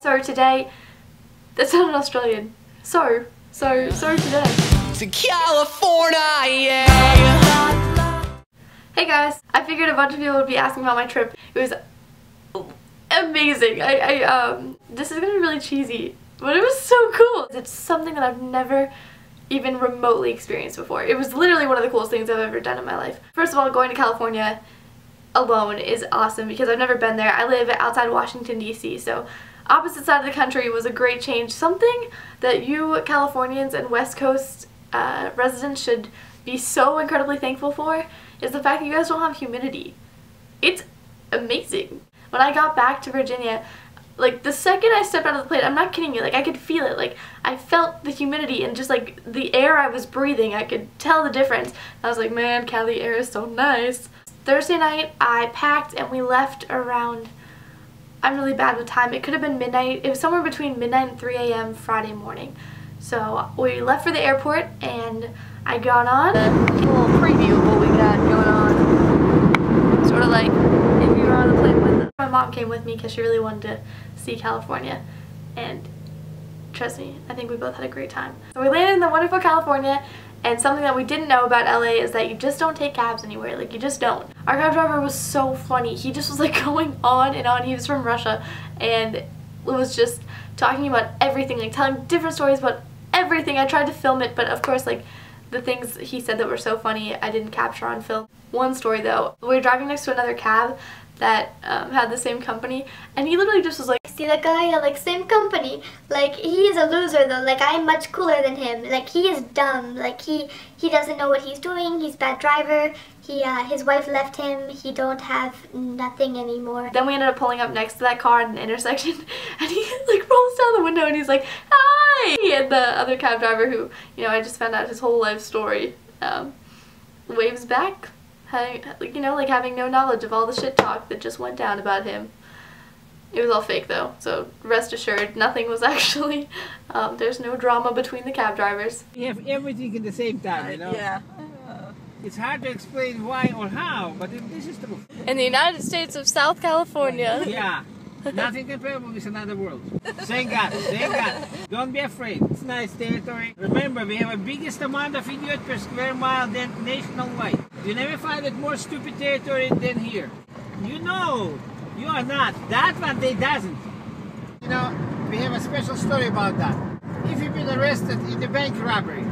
So today, that's not an Australian. So today. To California, yeah. Hey guys, I figured a bunch of people would be asking about my trip. It was amazing. This is gonna be really cheesy, but it was so cool. It's something that I've never even remotely experienced before. It was literally one of the coolest things I've ever done in my life. First of all, going to California alone is awesome because I've never been there. I live outside Washington, D.C., so opposite side of the country was a great change. Something that you Californians and West Coast residents should be so incredibly thankful for is the fact that you guys don't have humidity. It's amazing. When I got back to Virginia, like the second I stepped out of the plane, I'm not kidding you, like I could feel it. Like I felt the humidity and just like the air I was breathing, I could tell the difference. I was like, man, Cali air is so nice. Thursday night I packed and we left around, I'm really bad with time, it could have been midnight. It was somewhere between midnight and 3 a.m. Friday morning. So we left for the airport and I got on a little preview of what we got going on. Sort of like if you were on the plane with us. My mom came with me because she really wanted to see California, and trust me, I think we both had a great time. So we landed in the wonderful California, and something that we didn't know about LA is that you just don't take cabs anywhere. Like, you just don't. Our cab driver was so funny. He just was like going on and on. He was from Russia and was just talking about everything, like telling different stories about everything. I tried to film it, but of course, like, the things he said that were so funny I didn't capture on film. One story though, we were driving next to another cab that had the same company, and he literally just was like, see that guy, like same company, like he is a loser though, like I'm much cooler than him, like he is dumb, like he doesn't know what he's doing, he's a bad driver, his wife left him, he don't have nothing anymore. Then we ended up pulling up next to that car at an intersection, and he like rolls down the window and he's like, hi! And the other cab driver, who, you know, I just found out his whole life story, waves back, you know, like having no knowledge of all the shit talk that just went down about him. It was all fake though, so rest assured, nothing was actually, there's no drama between the cab drivers. You have everything at the same time, you know? Yeah. It's hard to explain why or how, but this is true. In the United States of South California. Yeah. Nothing comparable with another world. Thank God, thank God. Don't be afraid. It's nice territory. Remember, we have the biggest amount of idiot per square mile than nationwide. You never find it more stupid territory than here. You know, you are not. That one, they doesn't. You know, we have a special story about that. If you've been arrested in the bank robbery,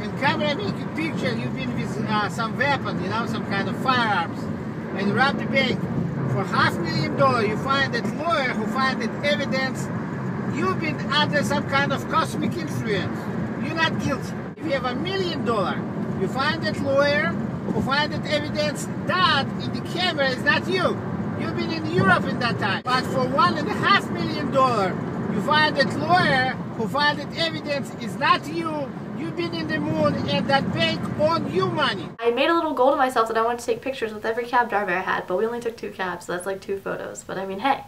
and camera make a picture, you've been with some weapon, you know, some kind of firearms, and you rob the bank, for $500,000, you find that lawyer who find that evidence, you've been under some kind of cosmic influence. You're not guilty. If you have $1 million, you find that lawyer who find that evidence, that in the camera is not you. You've been in Europe in that time. But for $1.5 million, you find that lawyer who find that evidence is not you. You've been in the moon and that bank owed you money. I made a little goal to myself that I wanted to take pictures with every cab driver I had, but we only took 2 cabs, so that's like 2 photos. But I mean, hey,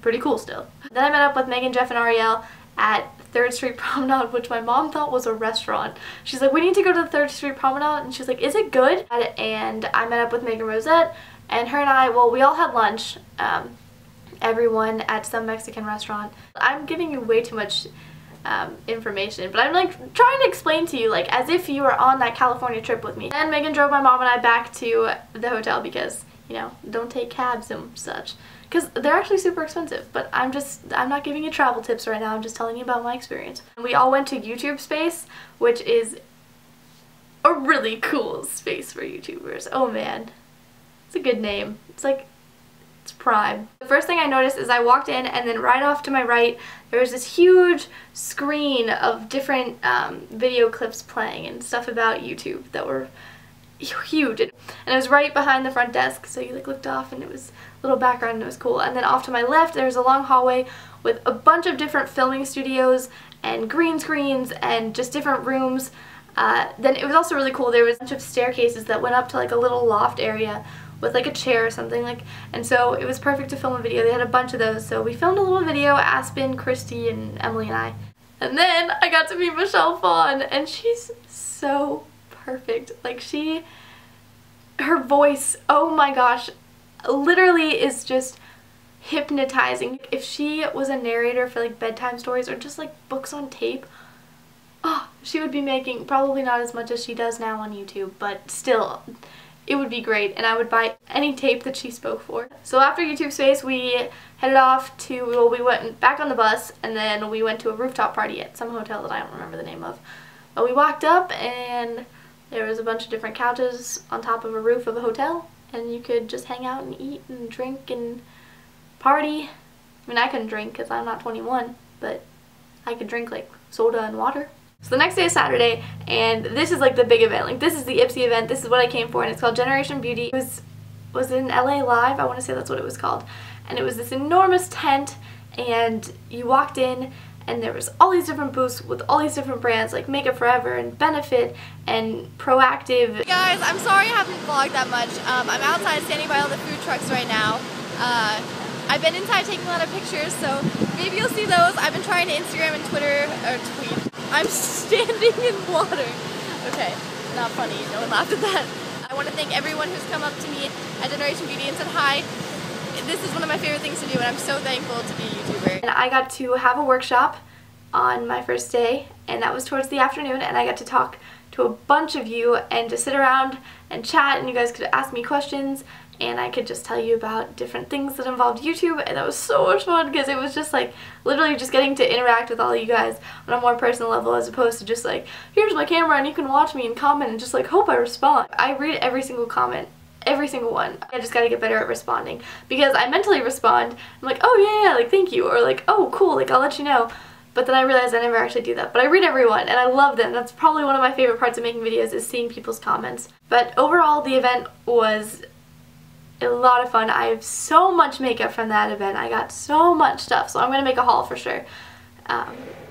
pretty cool still. Then I met up with Megan, Jeff, and Ariel at 3rd Street Promenade, which my mom thought was a restaurant. She's like, we need to go to the 3rd Street Promenade, and she's like, is it good? And I met up with Megan Rosette, and her and I, well, we all had lunch, everyone at some Mexican restaurant. I'm giving you way too much information, but I'm like trying to explain to you like as if you were on that California trip with me. And Megan drove my mom and I back to the hotel because, you know, don't take cabs and such, because they're actually super expensive. But I'm not giving you travel tips right now, I'm just telling you about my experience. We all went to YouTube Space, which is a really cool space for YouTubers. Oh man, it's a good name. It's like, it's prime. The first thing I noticed is I walked in, and then right off to my right there was this huge screen of different video clips playing and stuff about YouTube that were huge, and it was right behind the front desk, so you like looked off and it was a little background and it was cool. And then off to my left there was a long hallway with a bunch of different filming studios and green screens and just different rooms. Then it was also really cool, there was a bunch of staircases that went up to like a little loft area with like a chair or something, like, and so it was perfect to film a video. They had a bunch of those, so we filmed a little video, Aspen, Christy, and Emily and I. And then I got to meet Michelle Phan, and she's so perfect. Like, her voice, oh my gosh, literally is just hypnotizing. If she was a narrator for like bedtime stories or just like books on tape, oh, she would be making probably not as much as she does now on YouTube, but still, it would be great, and I would buy any tape that she spoke for. So after YouTube Space, we headed off to, well, we went back on the bus, and then we went to a rooftop party at some hotel that I don't remember the name of. But we walked up, and there was a bunch of different couches on top of a roof of a hotel, and you could just hang out and eat and drink and party. I mean, I couldn't drink because I'm not 21, but I could drink like soda and water. So the next day is Saturday, and this is like the big event. Like, this is the Ipsy event. This is what I came for, and it's called Generation Beauty. It was in LA Live. I want to say that's what it was called. And it was this enormous tent, and you walked in, and there was all these different booths with all these different brands, like Makeup Forever and Benefit and Proactive. Hey guys, I'm sorry I haven't vlogged that much. I'm outside standing by all the food trucks right now. I've been inside taking a lot of pictures, so maybe you'll see those. I've been trying to Instagram and Twitter, or tweet. I'm standing in water. Okay, not funny. No one laughed at that. I want to thank everyone who's come up to me at Generation Beauty and said hi. This is one of my favorite things to do, and I'm so thankful to be a YouTuber. And I got to have a workshop on my first day, and that was towards the afternoon, and I got to talk to a bunch of you and just sit around and chat, and you guys could ask me questions, and I could just tell you about different things that involved YouTube, and that was so much fun because it was just like literally just getting to interact with all of you guys on a more personal level, as opposed to just like, here's my camera and you can watch me and comment and just like hope I respond. I read every single comment. Every single one. I just gotta get better at responding, because I mentally respond. I'm like, oh yeah, like thank you, or like, oh cool, like I'll let you know. But then I realize I never actually do that. But I read everyone, and I love them. That's probably one of my favorite parts of making videos, is seeing people's comments. But overall, the event was a lot of fun. I have so much makeup from that event. I got so much stuff, so I'm gonna make a haul for sure.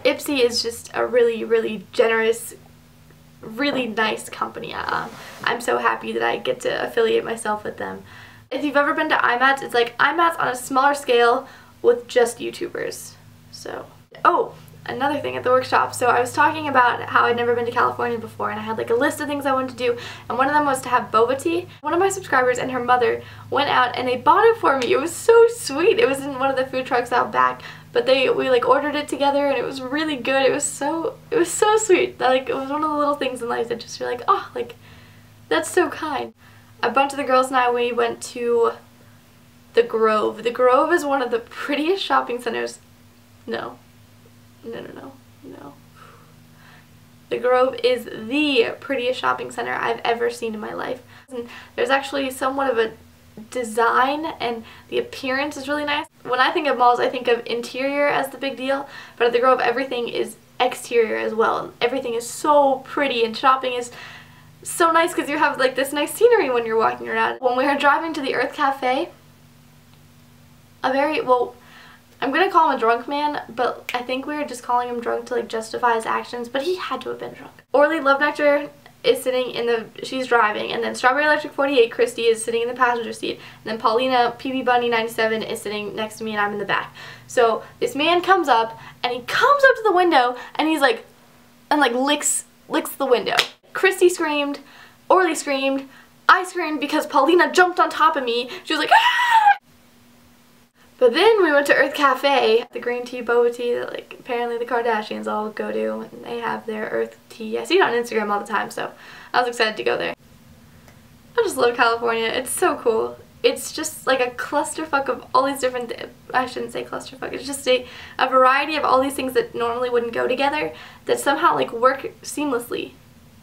Ipsy is just a really, really generous, really nice company. I'm so happy that I get to affiliate myself with them. If you've ever been to IMATS, it's like IMATS on a smaller scale with just YouTubers. So, oh, another thing at the workshop. So I was talking about how I'd never been to California before, and I had like a list of things I wanted to do, and one of them was to have boba tea. One of my subscribers and her mother went out and they bought it for me. It was so sweet. It was in one of the food trucks out back. But we like ordered it together, and it was really good. It was so sweet. Like, it was one of the little things in life that just, you're like, oh, like, that's so kind. A bunch of the girls and I, we went to the Grove. The Grove is one of the prettiest shopping centers. No. The Grove is the prettiest shopping center I've ever seen in my life. And there's actually somewhat of a design, and the appearance is really nice. When I think of malls, I think of interior as the big deal, but at the Grove everything is exterior as well. Everything is so pretty, and shopping is so nice because you have like this nice scenery when you're walking around. When we were driving to the Earth Cafe, I'm gonna call him a drunk man, but I think we were just calling him drunk to like justify his actions, but he had to have been drunk. Orly Love Nectar is sitting in she's driving, and then Strawberry Electric 48, Christy, is sitting in the passenger seat, and then Paulina PB Bunny 97 is sitting next to me, and I'm in the back. So this man comes up, and he comes up to the window, and he's like, and like licks the window. Christy screamed, Orly screamed, I screamed because Paulina jumped on top of me. She was like, ah! But then we went to Earth Cafe, the green tea boba tea that like apparently the Kardashians all go to, and they have their Earth tea. I see it on Instagram all the time, so I was excited to go there. I just love California. It's so cool. It's just like a clusterfuck of all these different, I shouldn't say clusterfuck, it's just a variety of all these things that normally wouldn't go together that somehow like work seamlessly.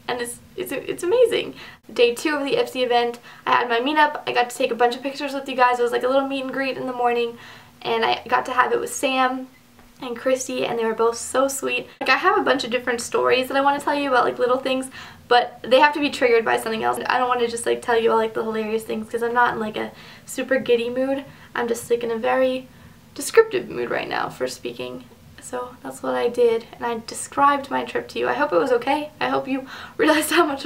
And it's amazing. Day 2 of the Ipsy event, I had my meetup. I got to take a bunch of pictures with you guys. It was like a little meet and greet in the morning, and I got to have it with Sam and Christy, and they were both so sweet. Like, I have a bunch of different stories that I want to tell you about, like little things, but they have to be triggered by something else. I don't want to just like tell you all like the hilarious things, because I'm not in like a super giddy mood. I'm just like in a very descriptive mood right now for speaking. So that's what I did, and I described my trip to you. I hope it was okay. I hope you realized how much,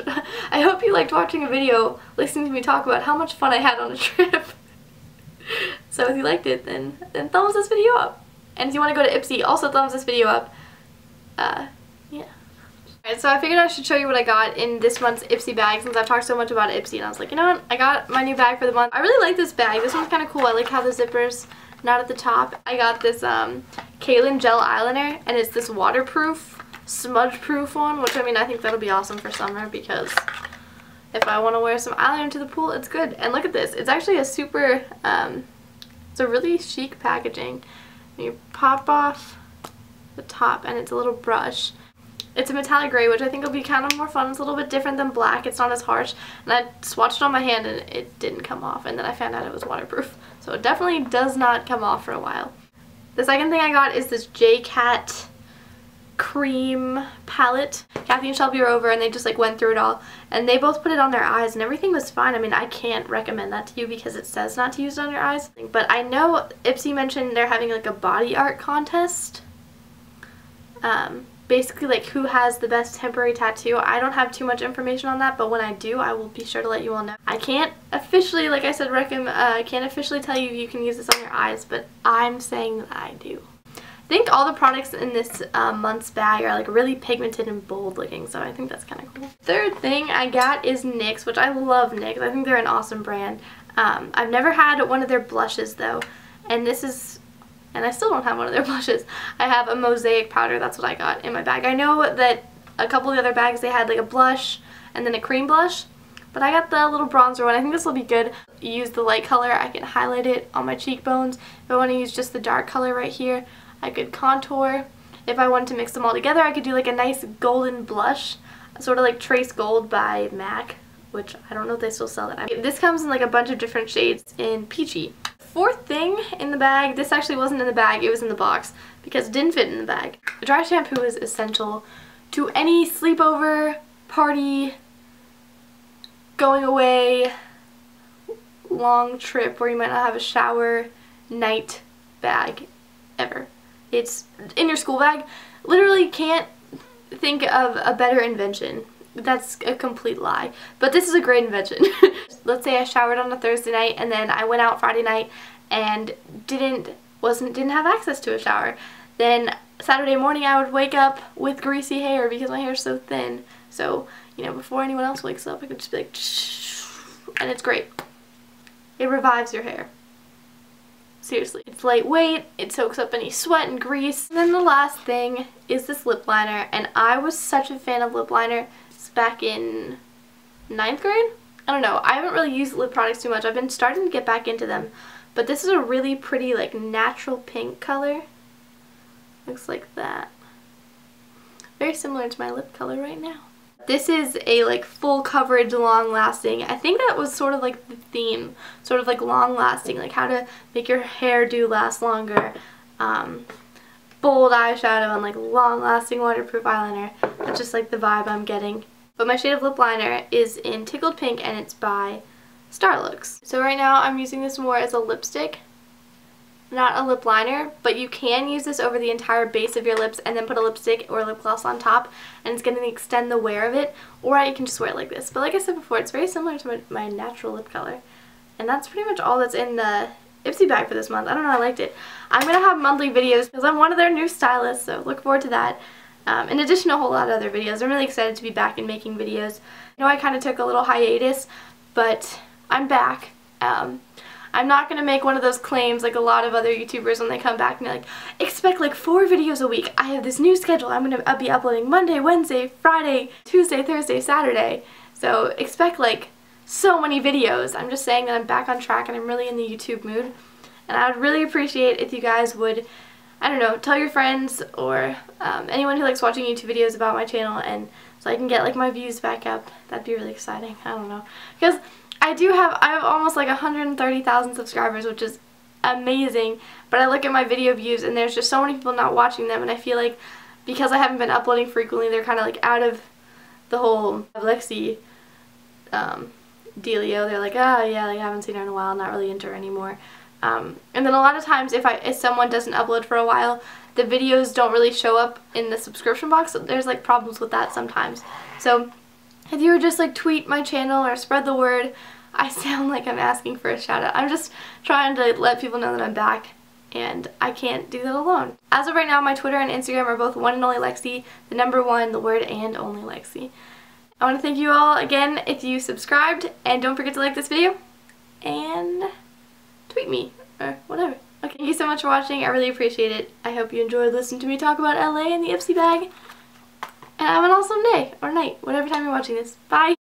I hope you liked watching a video, listening to me talk about how much fun I had on a trip. So if you liked it, then thumbs this video up. And if you want to go to Ipsy, also thumbs this video up. Yeah. Alright, so I figured I should show you what I got in this month's Ipsy bag, since I've talked so much about Ipsy, and I was like, you know what, I got my new bag for the month. I really like this bag. This one's kind of cool. I like how the zippers not at the top. I got this Kaylin Gel Eyeliner, and it's this waterproof, smudge-proof one, which I mean, I think that'll be awesome for summer because if I want to wear some eyeliner to the pool, it's good. And look at this. It's actually a super, it's a really chic packaging. You pop off the top, and it's a little brush. It's a metallic gray, which I think will be kind of more fun. It's a little bit different than black. It's not as harsh. And I swatched it on my hand, and it didn't come off. And then I found out it was waterproof. So it definitely does not come off for a while. The second thing I got is this J-Cat cream palette. Kathy and Shelby were over, and they just like went through it all. And they both put it on their eyes, and everything was fine. I mean, I can't recommend that to you because it says not to use it on your eyes. But I know Ipsy mentioned they're having like a body art contest. Basically like who has the best temporary tattoo. I don't have too much information on that, but when I do, I will be sure to let you all know. I can't officially, like I said, I can't officially tell you you can use this on your eyes, but I'm saying that I do. I think all the products in this month's bag are like really pigmented and bold looking, so I think that's kind of cool. Third thing I got is NYX, which I love NYX. I think they're an awesome brand. I've never had one of their blushes though, and this is, and I still don't have one of their blushes. I have a Mosaic powder. That's what I got in my bag. I know that a couple of the other bags, they had like a blush and then a cream blush, but I got the little bronzer one. I think this will be good. Use the light color. I can highlight it on my cheekbones. If I want to use just the dark color right here, I could contour. If I wanted to mix them all together, I could do like a nice golden blush, sort of like Trace Gold by MAC, which I don't know if they still sell that. This comes in like a bunch of different shades in peachy. Fourth thing in the bag, this actually wasn't in the bag, it was in the box because it didn't fit in the bag. Dry shampoo is essential to any sleepover, party, going away, long trip where you might not have a shower, night bag ever. It's in your school bag. Literally can't think of a better invention. That's a complete lie. But this is a great invention. Let's say I showered on a Thursday night and then I went out Friday night and didn't have access to a shower. Then Saturday morning I would wake up with greasy hair because my hair is so thin. So, you know, before anyone else wakes up, I could just be like, shh, and it's great. It revives your hair. Seriously. It's lightweight, it soaks up any sweat and grease. And then the last thing is this lip liner, and I was such a fan of lip liner back in 9th grade? I don't know. I haven't really used lip products too much. I've been starting to get back into them. But this is a really pretty like natural pink color. Looks like that. Very similar to my lip color right now. This is a like full coverage, long lasting. I think that was sort of like the theme. Sort of like long lasting. Like how to make your hairdo last longer. Bold eyeshadow and like long lasting waterproof eyeliner. That's just like the vibe I'm getting. But my shade of lip liner is in Tickled Pink and it's by Starlooks. So right now I'm using this more as a lipstick, not a lip liner, but you can use this over the entire base of your lips and then put a lipstick or lip gloss on top and it's going to extend the wear of it, or you can just wear it like this. But like I said before, it's very similar to my natural lip color. And that's pretty much all that's in the Ipsy bag for this month. I don't know, I liked it. I'm going to have monthly videos because I'm one of their new stylists, so look forward to that. In addition to a whole lot of other videos. I'm really excited to be back and making videos. I know I kind of took a little hiatus, but I'm back. I'm not going to make one of those claims like a lot of other YouTubers when they come back and they're like, expect like 4 videos a week. I have this new schedule. I'm going to be uploading Monday, Wednesday, Friday, Tuesday, Thursday, Saturday. So expect like so many videos. I'm just saying that I'm back on track and I'm really in the YouTube mood. And I would really appreciate if you guys would, I don't know, tell your friends or anyone who likes watching YouTube videos about my channel, and so I can get like my views back up. That'd be really exciting. I don't know. Because I have almost like 130,000 subscribers, which is amazing, but I look at my video views and there's just so many people not watching them, and I feel like because I haven't been uploading frequently, they're kind of like out of the whole Lexi dealio. They're like, oh yeah, like I haven't seen her in a while, not really into her anymore. And then a lot of times if someone doesn't upload for a while, the videos don't really show up in the subscription box. So there's like problems with that sometimes. So if you would just like tweet my channel or spread the word, I sound like I'm asking for a shout out. I'm just trying to let people know that I'm back, and I can't do that alone. As of right now, my Twitter and Instagram are both one and only Lexi, the number 1, the word, and only Lexi. I want to thank you all again if you subscribed, and don't forget to like this video and tweet me or whatever. Okay, thank you so much for watching. I really appreciate it. I hope you enjoyed listening to me talk about LA and the Ipsy bag. And have an awesome day, or night, whatever time you're watching this. Bye!